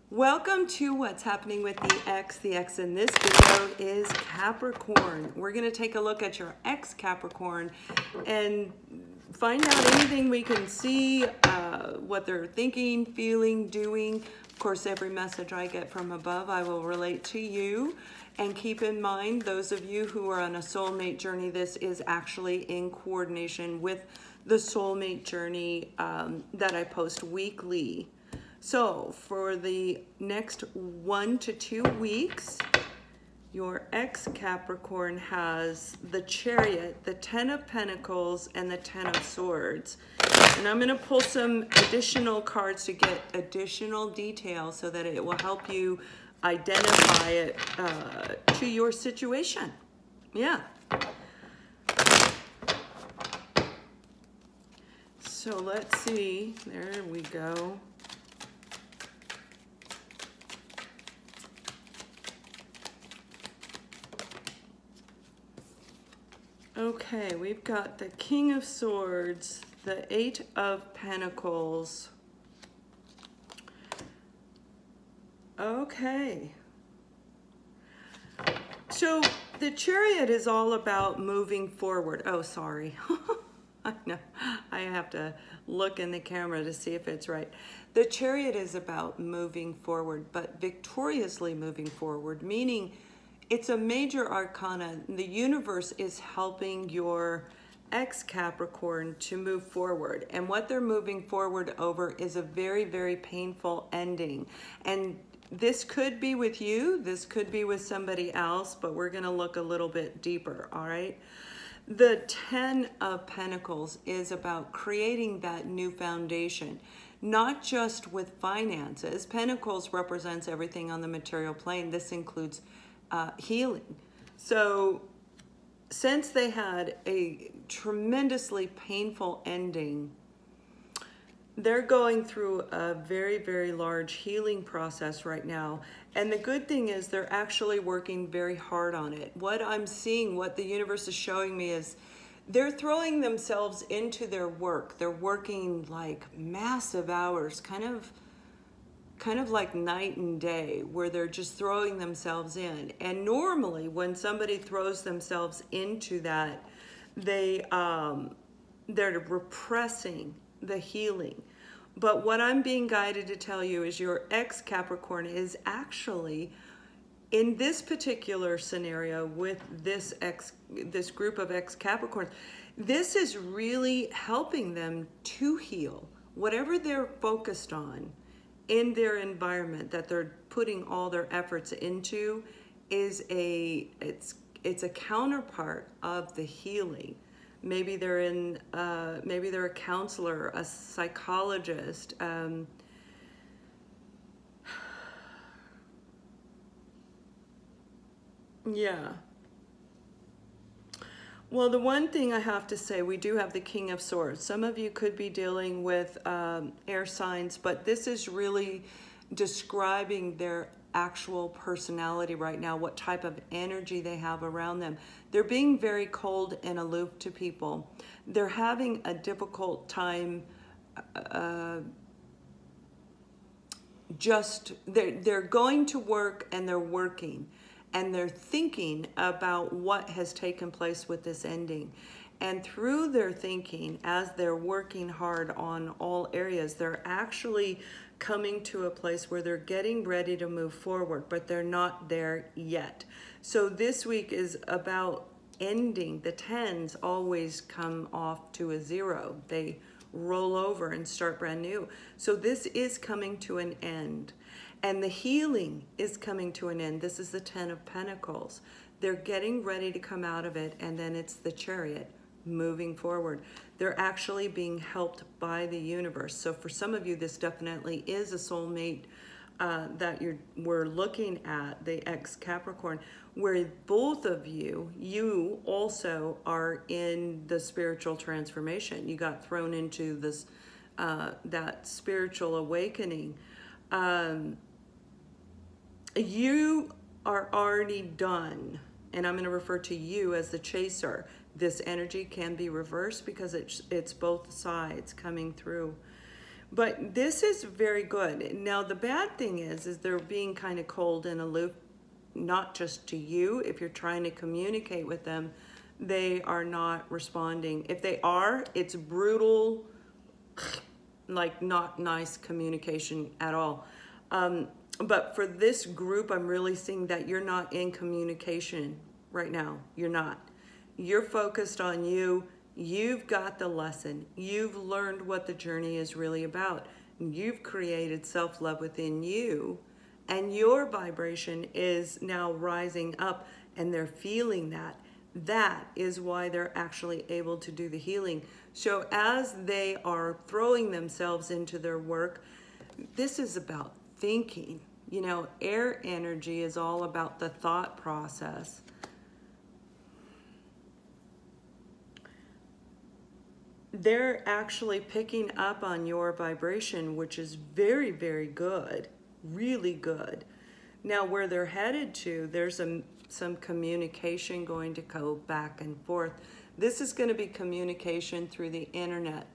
Welcome to What's Happening with the X. The X in this video is Capricorn. We're going to take a look at your X Capricorn and find out anything we can see, what they're thinking, feeling, doing. Of course, every message I get from above, I will relate to you. And keep in mind, those of you who are on a soulmate journey, this is actually in coordination with the soulmate journey that I post weekly. So for the next 1 to 2 weeks, your X Capricorn has the Chariot, the 10 of Pentacles, and the 10 of Swords. And I'm going to pull some additional cards to get additional details so that it will help you identify it to your situation. Yeah. So let's see. There we go. Okay, we've got the King of Swords, the 8 of Pentacles. Okay. So the Chariot is all about moving forward. Oh, sorry. I know. I have to look in the camera to see if it's right. The Chariot is about moving forward, but victoriously moving forward, meaning it's a major arcana. The universe is helping your X Capricorn to move forward. And what they're moving forward over is a very, very painful ending. And this could be with you. This could be with somebody else, but we're going to look a little bit deeper, all right? The 10 of Pentacles is about creating that new foundation, not just with finances. Pentacles represents everything on the material plane. This includes healing. So since they had a tremendously painful ending, they're going through a very, very large healing process right now. And the good thing is they're actually working very hard on it. What I'm seeing, what the universe is showing me is they're throwing themselves into their work. They're working like massive hours, kind of like night and day, where they're just throwing themselves in. And normally when somebody throws themselves into that, they're repressing the healing. But what I'm being guided to tell you is your X Capricorn is actually, in this particular scenario with this group of X Capricorns, this is really helping them to heal. Whatever they're focused on in their environment that they're putting all their efforts into is it's a counterpart of the healing. Maybe they're maybe they're a counselor, a psychologist. Yeah. Well, the one thing I have to say, we do have the King of Swords. Some of you could be dealing with air signs, but this is really describing their actual personality right now, what type of energy they have around them. They're being very cold and aloof to people. They're having a difficult time they're going to work and they're working. And they're thinking about what has taken place with this ending. And through their thinking, as they're working hard on all areas, they're actually coming to a place where they're getting ready to move forward, but they're not there yet. So this week is about ending. The 10s always come off to a 0. They roll over and start brand new. So this is coming to an end. And the healing is coming to an end. This is the 10 of Pentacles. They're getting ready to come out of it, and then it's the Chariot moving forward. They're actually being helped by the universe. So for some of you, this definitely is a soulmate that we're looking at, the X Capricorn, where both of you also are in the spiritual transformation. You got thrown into this that spiritual awakening. You are already done, and I'm going to refer to you as the chaser. This energy can be reversed because it's both sides coming through. But this is very good. Now, the bad thing is they're being kind of cold and aloof, not just to you. If you're trying to communicate with them, they are not responding. If they are, it's brutal, like not nice communication at all. But for this group, I'm really seeing that you're not in communication right now. You're not. You're focused on you. You've got the lesson. You've learned what the journey is really about. You've created self-love within you, and your vibration is now rising up, and they're feeling that. That is why they're actually able to do the healing. So as they are throwing themselves into their work, this is about thinking. You know, air energy is all about the thought process. They're actually picking up on your vibration, which is very, very good, really good. Now, where they're headed to, there's some communication going to go back and forth. This is going to be communication through the internet.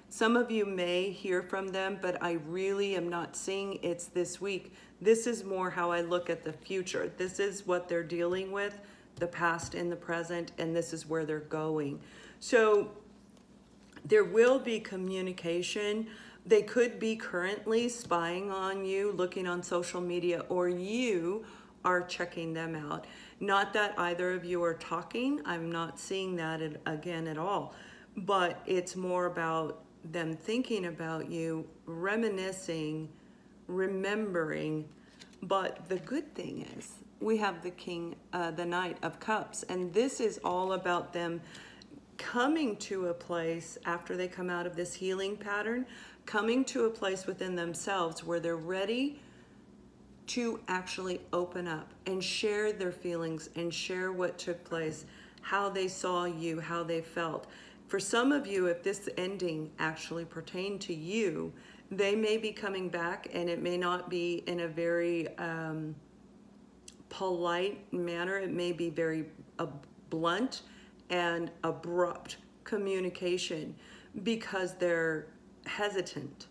Some of you may hear from them, but I really am not seeing it's this week. This is more how I look at the future. This is what they're dealing with, the past and the present, and this is where they're going. So there will be communication. They could be currently spying on you, looking on social media, or you are checking them out. Not that either of you are talking. I'm not seeing that again at all. But it's more about them thinking about you, reminiscing, remembering. But the good thing is we have the Knight of Cups, and this is all about them coming to a place after they come out of this healing pattern, coming to a place within themselves where they're ready to actually open up and share their feelings and share what took place, how they saw you, how they felt. For some of you, if this ending actually pertained to you, they may be coming back, and it may not be in a very polite manner. It may be very blunt and abrupt communication because they're hesitant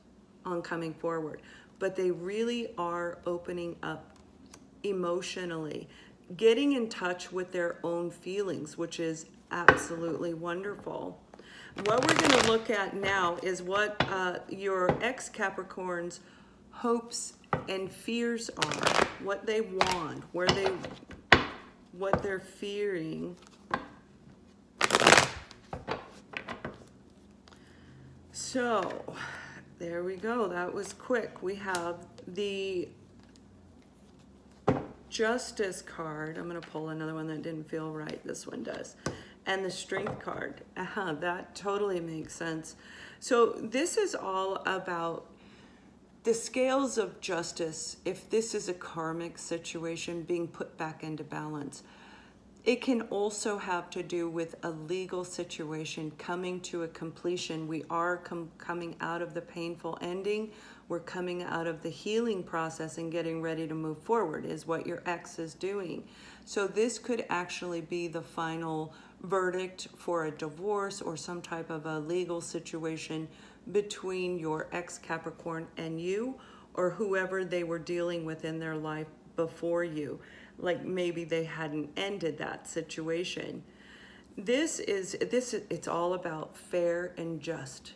on coming forward. But they really are opening up emotionally, getting in touch with their own feelings, which is absolutely wonderful. What we're going to look at now is what your ex-Capricorn's hopes and fears are, what they want, what they're fearing. So, there we go. That was quick. We have the Justice card. I'm going to pull another one that didn't feel right. This one does. And the Strength card. That totally makes sense. So this is all about the scales of justice. If this is a karmic situation, being put back into balance. It can also have to do with a legal situation coming to a completion. We are coming out of the painful ending. We're coming out of the healing process and getting ready to move forward is what your ex is doing. So this could actually be the final verdict for a divorce or some type of a legal situation between your ex-Capricorn and you, or whoever they were dealing with in their life before you. Like maybe they hadn't ended that situation. It's all about fair and just.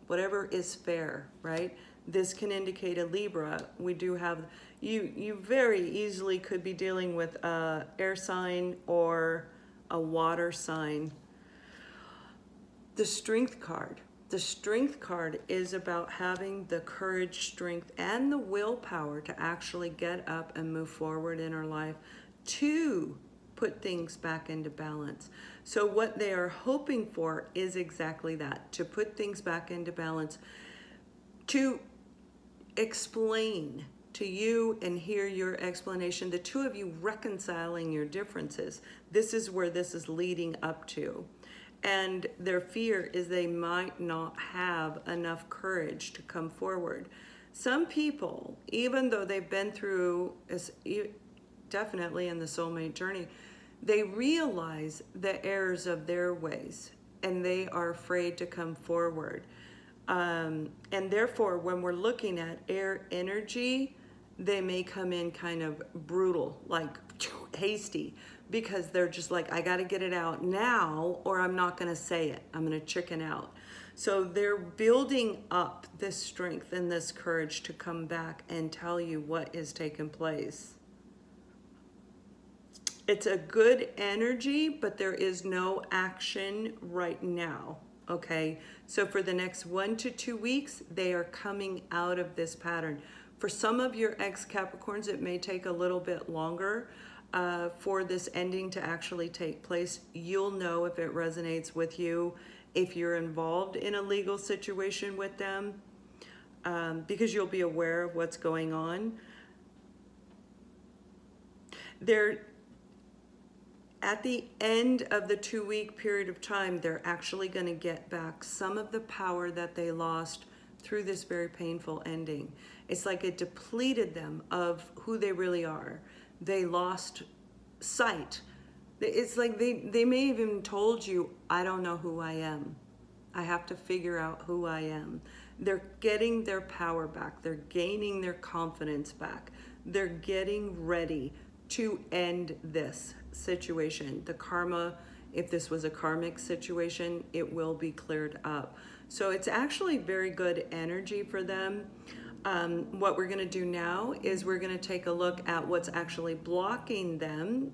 Whatever is fair, right? This can indicate a Libra. We do have, you very easily could be dealing with a air sign or a water sign. The Strength card. The Strength card is about having the courage, strength, and the willpower to actually get up and move forward in our life to put things back into balance. So what they are hoping for is exactly that, to put things back into balance, to explain to you and hear your explanation, the two of you reconciling your differences. This is where this is leading up to. And their fear is they might not have enough courage to come forward. Some people, even though they've been through, definitely in the soulmate journey, they realize the errors of their ways and they are afraid to come forward. And therefore, when we're looking at air energy, they may come in kind of brutal, like hasty, because they're just like, I got to get it out now or I'm not going to say it. I'm going to chicken out. So they're building up this strength and this courage to come back and tell you what is taking place. It's a good energy, but there is no action right now. Okay, so for the next 1 to 2 weeks, they are coming out of this pattern. For some of your ex-Capricorns, it may take a little bit longer for this ending to actually take place. You'll know if it resonates with you, if you're involved in a legal situation with them, because you'll be aware of what's going on. At the end of the 2-week period of time, they're actually going to get back some of the power that they lost through this very painful ending. It's like it depleted them of who they really are. They lost sight. It's like they may have even told you, I don't know who I am. I have to figure out who I am. They're getting their power back. They're gaining their confidence back. They're getting ready to end this situation. The karma, if this was a karmic situation, it will be cleared up. So it's actually very good energy for them. What we're going to do now is we're going to take a look at what's actually blocking them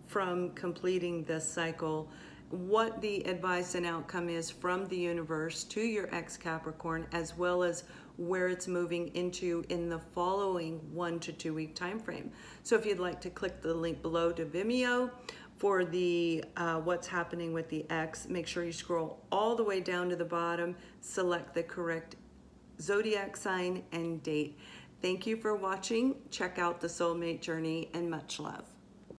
from completing this cycle, what the advice and outcome is from the universe to your ex-Capricorn, as well as where it's moving into in the following 1 to 2 week time frame. So if you'd like to click the link below to Vimeo for the what's happening with the ex, make sure you scroll all the way down to the bottom, select the correct zodiac sign and date. Thank you for watching. Check out the Soulmate Journey and much love.